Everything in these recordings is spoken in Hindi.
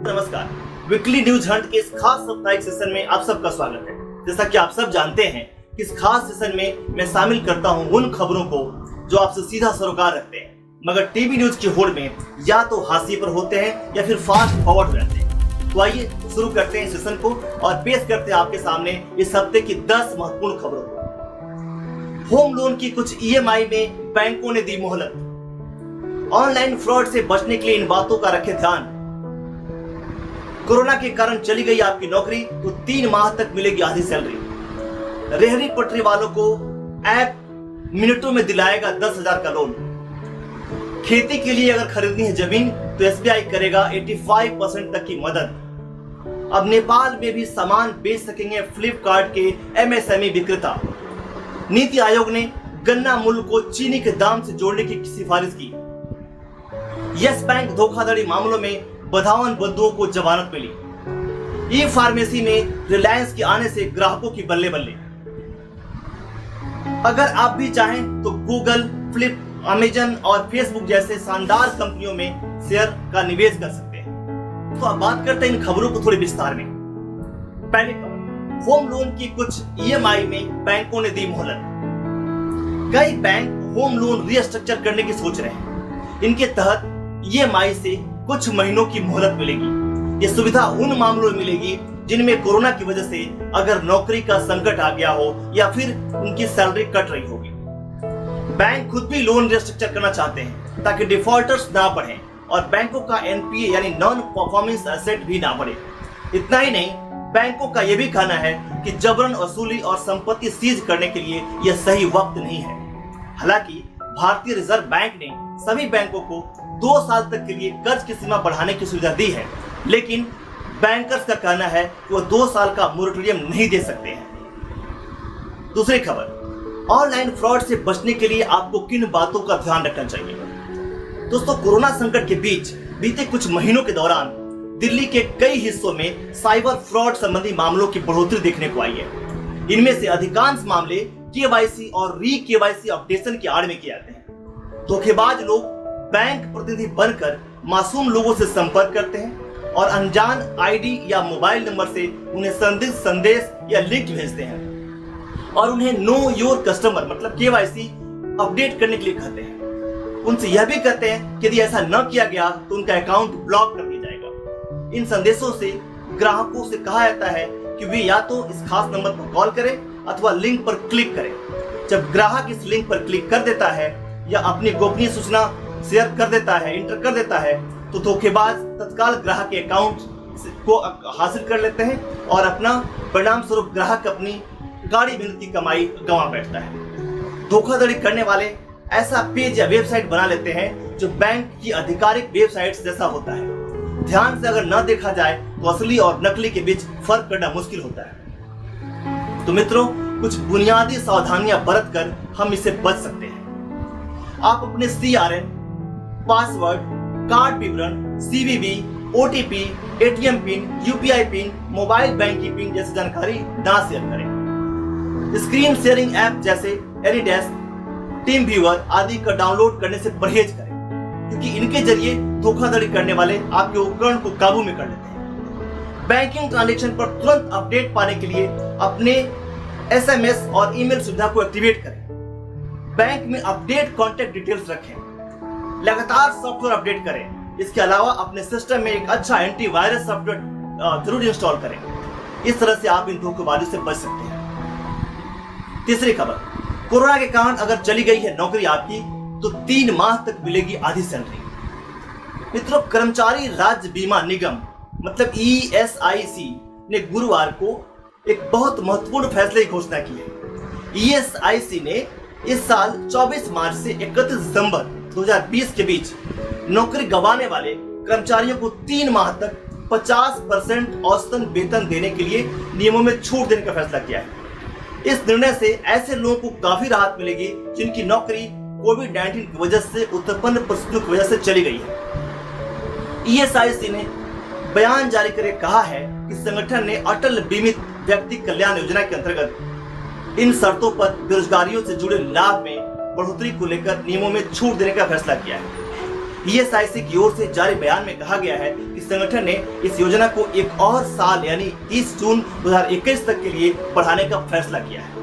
नमस्कार। वीकली न्यूज हंट के इस खास साप्ताहिक सेशन में आप सबका स्वागत है। जैसा कि आप सब जानते हैं कि इस खास सेशन में मैं शामिल करता हूं उन खबरों को जो आपसे सीधा सरोकार रखते हैं, मगर टीवी न्यूज की होड़ में या तो हाशिए पर होते हैं या फिर फास्ट फॉरवर्ड रहते हैं। तो आइए शुरू करते हैं सेशन को और पेश करते हैं आपके सामने इस हफ्ते की 10 महत्वपूर्ण खबरों को। होम लोन की कुछ ईएमआई में बैंकों ने दी मोहलत। ऑनलाइन फ्रॉड से बचने के लिए इन बातों का रखें ध्यान। कोरोना के कारण चली गई आपकी नौकरी तो 3 माह तक मिलेगी आधी सैलरी। रेहड़ी पटरी वालों को ऐप मिनटों में दिलाएगा 10,000 का लोन। खेती के लिए अगर खरीदनी है जमीन तो एसबीआई करेगा 85% तक की मदद। अब नेपाल में भी सामान बेच सकेंगे फ्लिपकार्ट के एमएसएमई विक्रेता। नीति आयोग ने गन्ना मूल्य को चीनी के दाम से जोड़ने की सिफारिश की। यस बैंक धोखाधड़ी मामलों में 52 बंधुओं को जमानत मिली। ई फार्मेसी में रिलायंस के आने से ग्राहकों की बल्ले बल्ले। अगर आप भी चाहें तो गूगल, फ्लिप, अमेजन और फेसबुक जैसे शानदार कंपनियों में शेयर का निवेश कर सकते हैं। तो अब बात करते हैं इन खबरों को थोड़े विस्तार में। पहली खबर, होम लोन की कुछ ईएमआई में बैंकों ने दी मोहलत। कई बैंक होम लोन रीस्ट्रक्चर करने की सोच रहे हैं। इनके तहत ईएमआई से कुछ महीनों की मोहलत मिलेगी। ये सुविधा उन मामलों में मिलेगी जिनमें कोरोना की वजह से अगर नौकरी का संकट आ गया हो या फिर उनकी सैलरी कट रही होगी। बैंक खुद भी लोन रिस्ट्रक्चर करना चाहते हैं ताकि डिफॉल्टर्स ना बढ़ें और बैंकों का एनपीए यानी नॉन परफॉर्मेंस एसेट भी ना बढ़े। इतना ही नहीं, बैंकों का यह भी कहना है कि जबरन वसूली और संपत्ति सीज करने के लिए यह सही वक्त नहीं है। हालांकि भारतीय रिजर्व बैंक ने सभी बैंकों को 2 साल तक के लिए कर्ज की सीमा बढ़ाने की सुविधा दी है, लेकिन बैंकर्स का कहना है कि वो 2 साल का मोरेटोरियम नहीं दे सकते हैं। दूसरी खबर, ऑनलाइन फ्रॉड से बचने के लिए आपको किन बातों का ध्यान रखना चाहिए। दोस्तों, कोरोना संकट के बीच बीते कुछ महीनों के दौरान दिल्ली के कई हिस्सों में साइबर फ्रॉड संबंधी मामलों की बढ़ोतरी देखने को आई है। इनमें से अधिकांश मामले केवाईसी और री केवाईसी अपडेशन की आड़ में किए जाते हैं। धोखेबाज लोग बैंक प्रतिनिधि बनकर मासूम लोगों से संपर्क करते हैं और अनजान आईडी या मोबाइल नंबर से उन्हें संदिग्ध संदेश या लिंक भेजते हैं और उन्हें नो योर कस्टमर मतलब केवाईसी अपडेट करने के लिए कहते हैं। उनसे यह भी कहते हैं कि यदि ऐसा न किया गया तो उनका अकाउंट ब्लॉक कर दिया जाएगा। इन संदेशों से ग्राहकों से कहा जाता है कि वे या तो इस खास नंबर पर कॉल करें अथवा लिंक पर क्लिक करें। जब ग्राहक इस लिंक पर क्लिक कर देता है या अपनी गोपनीय सूचना शेयर कर देता है, इंटर कर देता है, तो धोखेबाज तत्काल ग्राहक के अकाउंट को हासिल कर लेते हैं और अपना परिणाम स्वरूप ग्राहक अपनी गाड़ी मेहनत की कमाई गंवा बैठता है। धोखाधड़ी करने वाले ऐसा पेज या वेबसाइट बना लेते हैं जो बैंक की आधिकारिक वेबसाइट जैसा होता है। ध्यान से अगर न देखा जाए तो असली और नकली के बीच फर्क करना मुश्किल होता है। तो मित्रों, कुछ बुनियादी सावधानियां बरत कर हम इससे बच सकते हैं। आप अपने CRN, पासवर्ड, कार्ड विवरण, CVV, OTP, ATM pin, UPI pin, mobile banking pin जैसी जानकारी ना शेयर करें। स्क्रीन शेयरिंग ऐप जैसे एनीडेस्क, टीम व्यूअर आदि का डाउनलोड करने से परहेज करें, क्योंकि इनके जरिए धोखाधड़ी करने वाले आपके उपकरण को काबू में कर लेते हैं। बैंकिंग ट्रांजैक्शन पर तुरंत अपडेट पाने के लिए अपने SMS और ईमेल सुविधा को एक्टिवेट करें। बैंक में अपडेट कॉन्टैक्ट डिटेल्स रखें। लगातार सॉफ्टवेयर अपडेट करें। इसके अलावा अपने सिस्टम में एक अच्छा एंटीवायरस सॉफ्टवेयर जरूर इंस्टॉल करें। इस तरह से आप इन धोखेबाजों से बच सकते हैं। तीसरी खबर, कोरोना के कारण अगर चली गई है नौकरी आपकी तो 3 माह तक मिलेगी आधी सैलरी। मित्रों, कर्मचारी राज्य बीमा निगम मतलब ESIC ने गुरुवार को एक बहुत महत्वपूर्ण फैसले की घोषणा की है। ESIC ने इस साल 24 मार्च से 31 दिसंबर 2020 के बीच नौकरी गंवाने वाले कर्मचारियों को 3 माह तक 50% औसतन वेतन देने के लिए नियमों में छूट देने का फैसला किया है। इस निर्णय से ऐसे लोगों को काफी राहत मिलेगी जिनकी नौकरी कोविड-19 की वजह से उत्पन्न परिस्थितियों की वजह से चली गई है। ESIC ने बयान जारी करके कहा है कि संगठन ने अटल बीमित व्यक्ति कल्याण योजना के अंतर्गत इन शर्तों पर बेरोजगारियों से जुड़े लाभ में बढ़ोतरी को लेकर नियमों में छूट देने का फैसला किया है। ईएसआईसी की ओर से जारी बयान में कहा गया है कि संगठन ने इस योजना को एक और साल यानी 30 जून 2021 तक के लिए बढ़ाने का फैसला किया है।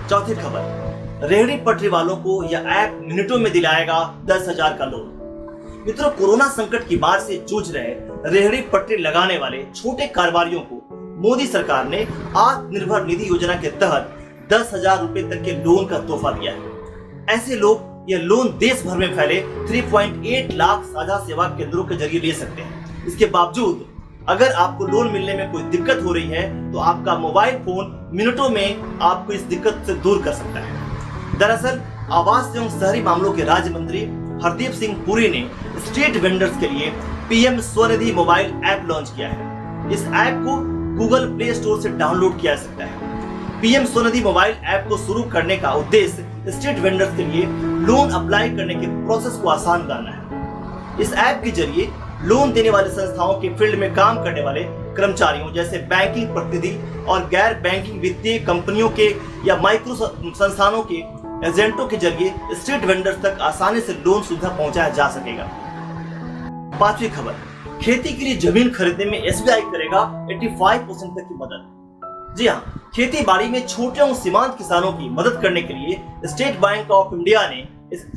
चौथी खबर, रेहड़ी पटरी वालों को यह ऐप मिनटों में दिलाएगा 10,000 का लोन। मित्रों, कोरोना संकट की मार से जूझ रहे रेहड़ी पटरी लगाने वाले छोटे कारोबारियों को मोदी सरकार ने आत्मनिर्भर निधि योजना के तहत 10,000 रुपए तक के लोन का तोहफा दिया है। ऐसे लोग यह लोन देश भर में फैले 3.8 लाख साझा सेवा केंद्रों के जरिए ले सकते हैं। इसके बावजूद अगर आपको लोन मिलने में कोई दिक्कत हो रही है तो आपका मोबाइल फोन मिनटों में आपको इस दिक्कत से दूर कर सकता है। दरअसल आवास एवं शहरी मामलों के राज्य मंत्री हरदीप सिंह पुरी ने स्ट्रीट वेंडर्स के लिए PM Svanidhi mobile app launch किया है। इस ऐप को गूगल प्ले स्टोर से डाउनलोड किया जा सकता है। पीएम स्वनिधि मोबाइल ऐप को शुरू करने का उद्देश्य स्ट्रीट वेंडर्स के लिए लोन अप्लाई करने के प्रोसेस को आसान करना है। इस ऐप के जरिए लोन देने वाले संस्थाओं के फील्ड में काम करने वाले कर्मचारियों जैसे बैंकिंग प्रतिनिधि और गैर बैंकिंग वित्तीय कंपनियों के या माइक्रो संस्थानों के एजेंटों के जरिए स्ट्रीट वेंडर्स तक आसानी से लोन सुविधा पहुंचाया जा सकेगा। पांचवी खबर, खेती के लिए जमीन खरीदने में एसबीआई करेगा 85% तक की मदद। जी हाँ, खेती बाड़ी में छोटे और सीमांत किसानों की मदद करने के लिए स्टेट बैंक ऑफ इंडिया ने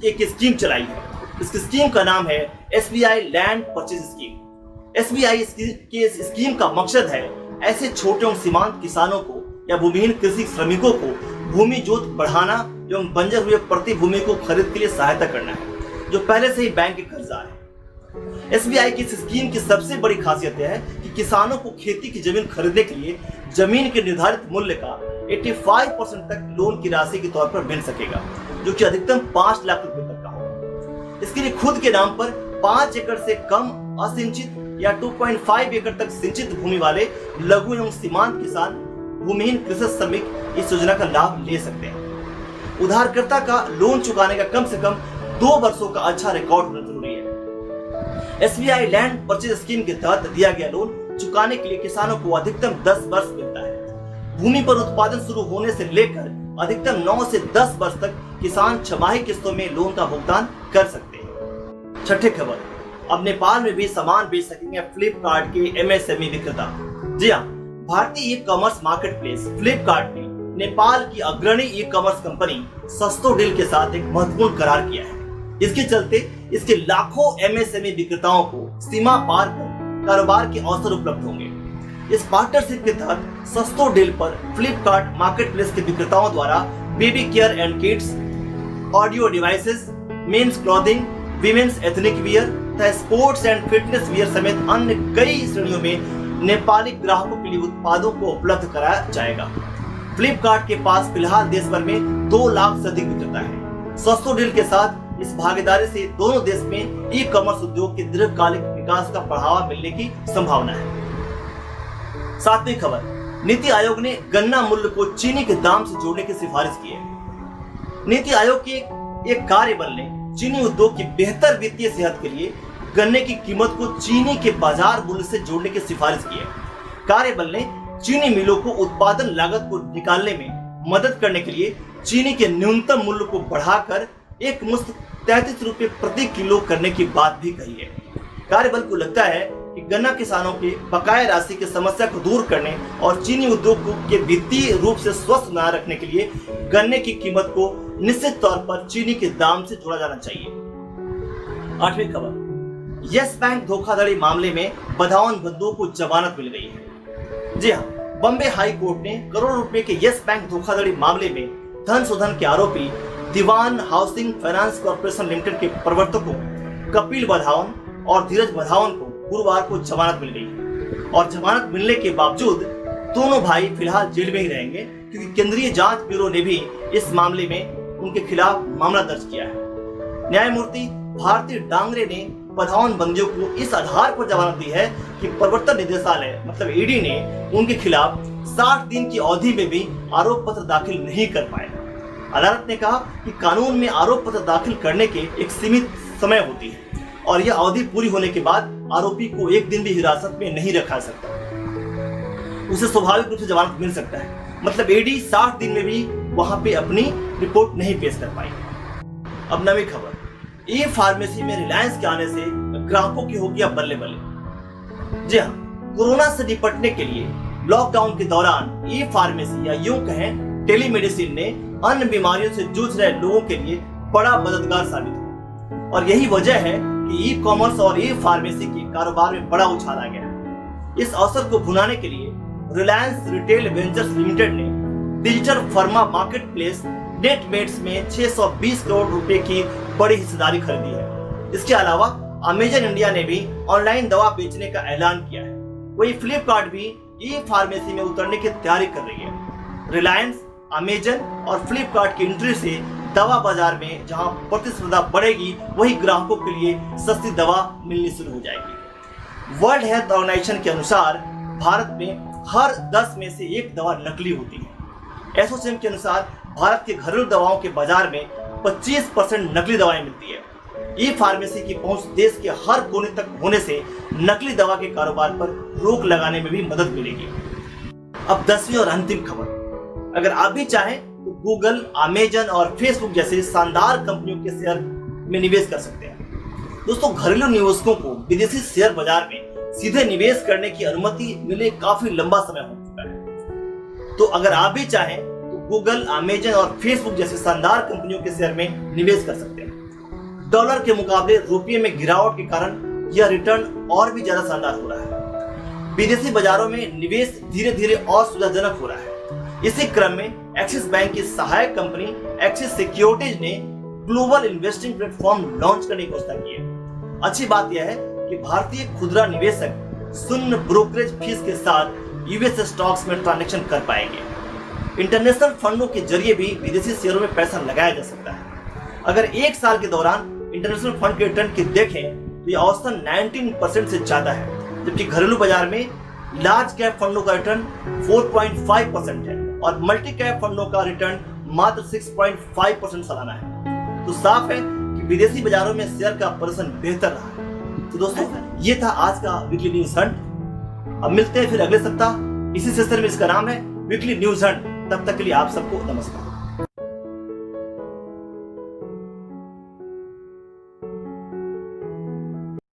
एक स्कीम चलाई है। इस स्कीम का नाम है SBI land purchase scheme. SBI के स्कीम का मकसद है ऐसे छोटे और सीमांत किसानों को या भूमिहीन कृषि श्रमिकों को भूमि जोत बढ़ाना एवं बंजर हुए प्रति भूमि को खरीद के लिए सहायता करना है, जो पहले से ही बैंक के कर्जदार है। एसबीआई की इस स्कीम की सबसे बड़ी खासियत है कि किसानों को खेती की जमीन खरीदने के लिए जमीन के निर्धारित मूल्य का 85% तक लोन की राशि के तौर पर मिल सकेगा, जो कि अधिकतम 5 लाख रुपए तक का होगा। इसके लिए खुद के नाम पर 5 एकड़ से कम असिंचित या 2.5 एकड़ तक सिंचित भूमि वाले लघु एवं सीमांत किसान भूमिहीन कृषक श्रमिक इस योजना का लाभ ले सकते हैं। उधारकर्ता का लोन चुकाने का कम से कम 2 वर्षों का अच्छा रिकॉर्ड होना जरूरी है। एसबीआई लैंड परचेज स्कीम के तहत दिया गया लोन चुकाने के लिए किसानों को अधिकतम 10 वर्ष मिलता है। भूमि पर उत्पादन शुरू होने से लेकर अधिकतम 9 से 10 वर्ष तक किसान छमाही किस्तों में लोन का भुगतान कर सकते हैं। छठी खबर, अब नेपाल में भी सामान बेच सकेंगे फ्लिपकार्ट के एमएसएमई विक्रेता। जी हाँ, भारतीय e commerce market place Flipkart ने नेपाल की अग्रणी ई कॉमर्स कंपनी सस्तो डील के साथ एक महत्वपूर्ण करार किया है। इसके चलते इसके लाखों एमएसएमई विक्रेताओं को सीमा पार कर कारोबार के अवसर उपलब्ध होंगे। इस पार्टनरशिप के तहत सस्तो डील पर फ्लिपकार्ट मार्केट प्लेस के विक्रेताओं द्वारा baby care and kids, audio devices, men's clothing, women's ethnic wear तथा स्पोर्ट्स एंड फिटनेस वियर समेत अन्य कई श्रेणियों में नेपाली ग्राहकों के लिए उत्पादों को उपलब्ध कराया जाएगा। फ्लिपकार्ट के पास फिलहाल देश भर में 2 लाख से अधिक विक्रेता है। सस्तो डील के साथ इस भागीदारी से दोनों देश में ई कॉमर्स उद्योग के दीर्घकालिक विकास का बढ़ावा मिलने की संभावना है। 7वीं खबर, नीति आयोग ने गन्ना मूल्य को चीनी के दाम से जोड़ने की सिफारिश की है। नीति आयोग के एक कार्यबल ने चीनी उद्योग की बेहतर वित्तीय सेहत के लिए गन्ने की कीमत को चीनी के बाजार मूल्य से जोड़ने की सिफारिश की है। कार्यबल ने चीनी मिलों को उत्पादन लागत को निकालने में मदद करने के लिए चीनी के न्यूनतम मूल्य को बढ़ाकर एक मुश्त 33 रुपए प्रति किलो करने की बात भी कही है। कार्यबल को लगता है कि गन्ना किसानों के बकाया राशि की समस्या को दूर करने और चीनी उद्योग के वित्तीय रूप से स्वस्थ बनाए रखने के लिए गन्ने की कीमत को निश्चित तौर पर चीनी के दाम से जोड़ा जाना चाहिए। 8वीं खबर, यस बैंक धोखाधड़ी मामले में बधावन बंधुओं को जमानत मिल गई है। जी हाँ, बॉम्बे हाई कोर्ट ने करोड़ों रुपए के यस बैंक धोखाधड़ी मामले में धन शोधन के आरोपी दीवान हाउसिंग फाइनेंस कॉर्पोरेशन लिमिटेड के प्रवर्तकों कपिल बधावन और धीरज बधावन को गुरुवार को जमानत मिल गई और जमानत मिलने के बावजूद दोनों भाई फिलहाल जेल में ही रहेंगे, क्योंकि केंद्रीय जांच ब्यूरो ने भी इस मामले में उनके खिलाफ मामला दर्ज किया है। न्यायमूर्ति भारती डांगरे ने बधावन बंदियों को इस आधार पर जमानत दी है कि प्रवर्तन निदेशालय मतलब ईडी ने उनके खिलाफ 60 दिन की अवधि में भी आरोप पत्र दाखिल नहीं कर पाए। अदालत ने कहा कि कानून में आरोप पत्र दाखिल करने के एक सीमित समय होती है और यह अवधि पूरी होने के बाद आरोपी को एक दिन भी हिरासत में नहीं रखा सकता, उसे स्वाभाविक रूप से जमानत मिल सकता है। मतलब ईडी 60 दिन में भी वहां पे अपनी रिपोर्ट नहीं पेश कर पाई। अब 9वीं खबर, ई फार्मेसी में रिलायंस के आने से ग्राहकों की होगी अब बल्ले बल्ले। जी हाँ, कोरोना से निपटने के लिए लॉकडाउन के दौरान ई फार्मेसी या यूं कहें टेलीमेडिसिन ने अन्य बीमारियों से जूझ रहे लोगों के लिए बड़ा मददगार साबित हुआ और यही वजह है कि ई कॉमर्स और ई फार्मेसी के कारोबार में बड़ा उछाल आ गया है। इस अवसर को भुनाने के लिए रिलायंस रिटेल वेंचर्स लिमिटेड ने digital pharma market place Netmeds में 620 करोड़ रुपए की बड़ी हिस्सेदारी खरीदी है। इसके अलावा अमेजन इंडिया ने भी ऑनलाइन दवा बेचने का ऐलान किया है। वही फ्लिपकार्ट भी ई फार्मेसी में उतरने की तैयारी कर रही है। रिलायंस, अमेजन और फ्लिपकार्ट की एंट्री से दवा बाजार में जहां प्रतिस्पर्धा बढ़ेगी, वही ग्राहकों के लिए सस्ती दवा मिलनी शुरू हो जाएगी। वर्ल्ड हेल्थ ऑर्गेनाइजेशन के अनुसार भारत में हर 10 में से 1 दवा नकली होती है। एसोचैम के अनुसार भारत के घरेलू दवाओं के बाजार में 25% नकली दवाएं मिलती है। ई फार्मेसी की पहुंच देश के हर कोने तक होने से नकली दवा के कारोबार पर रोक लगाने में भी मदद मिलेगी। अब 10वीं और अंतिम खबर, अगर आप भी चाहें तो गूगल, अमेजन और फेसबुक जैसे शानदार कंपनियों के शेयर में निवेश कर सकते हैं। दोस्तों, घरेलू निवेशकों को विदेशी शेयर बाजार में सीधे निवेश करने की अनुमति मिले काफी लंबा समय हो चुका है। तो अगर आप भी चाहें तो गूगल, अमेजन और फेसबुक जैसे शानदार कंपनियों के शेयर में निवेश कर सकते हैं। डॉलर के मुकाबले रुपये में गिरावट के कारण यह रिटर्न और भी ज्यादा शानदार हो रहा है। विदेशी बाजारों में निवेश धीरे धीरे और सुविधाजनक हो रहा है। इसी क्रम में एक्सिस बैंक की सहायक कंपनी एक्सिस सिक्योरिटीज ने ग्लोबल इन्वेस्टिंग प्लेटफॉर्म लॉन्च करने की घोषणा की है। अच्छी बात यह है कि भारतीय खुदरा निवेशक शून्य ब्रोकरेज फीस के साथ यूएस स्टॉक्स में ट्रांजैक्शन कर पाएंगे। इंटरनेशनल फंडों के जरिए भी विदेशी शेयरों में पैसा लगाया जा सकता है। अगर 1 साल के दौरान इंटरनेशनल फंड के रिटर्न की देखें तो यह औसतन 19% से ज्यादा है, जबकि घरेलू बाजार में लार्ज कैप फंडों का रिटर्न 4.5% है और मल्टी कैप फंडों का रिटर्न मात्र 6.5% सालाना है। तो साफ है कि विदेशी बाजारों में शेयर का प्रदर्शन बेहतर रहा है। तो दोस्तों, ये था आज का वीकली न्यूज हंट। अब मिलते हैं फिर अगले सप्ताह इसी सेशन में। इसका नाम है वीकली न्यूज हंट। तब तक के लिए आप सबको नमस्कार।